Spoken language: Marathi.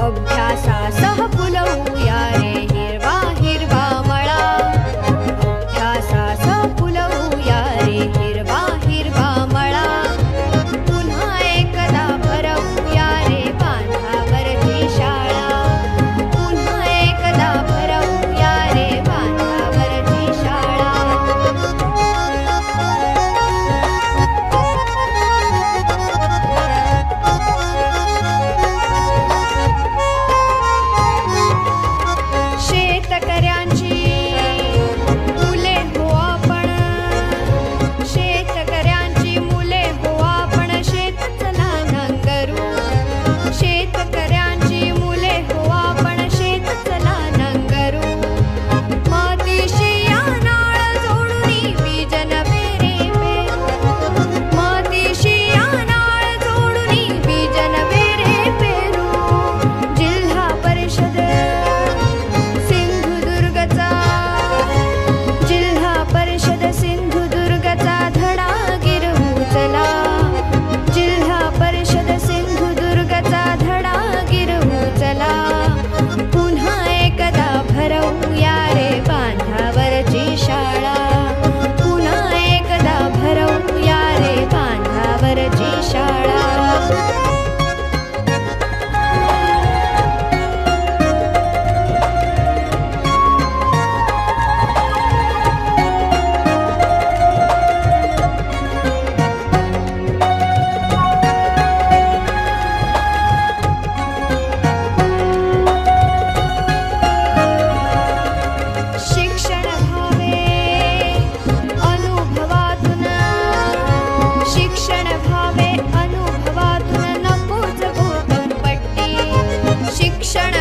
अभ्यासासह फुलवूया रे हिरवा हिरवा मळा, अभ्यासासह फुलवूया रे हिरवा हिरवा मळा. पुन्हा एकदा भरवूया रे बांधावरची शाळा, पुन्हा एकदा भरवूया रे बांधावरची शाळा. शेतकऱ्यांची मुले हो आपण, शेतकऱ्यांची मुले हो आपण, शेत चला नांगरू. शेतकऱ्यांची मुले हो आपण, शेत चला नांगरू. मातीशी या नाळ जोडूनी बीज नवे रे पेरू, मातीशी या नाळ जोडूनी बीज नवे रे पेरू. जिल्हा परिषद सिंधुदुर्गचा, जिल्हा परिषद सिंधुदुर्गचा धडा गिरवू चला, जिल्हा परिषद सिंधुदुर्गचा धडा गिरवू चला. पुन्हा एकदा भरवूया रे बांधावरची शाळा, पुन्हा एकदा भरवूया रे बांधावरची शाळा. शिक्षण भावे अनुभवातून, शिक्षण भावे अनुभवातून नकोच गोकंपट्टी, शिक्षण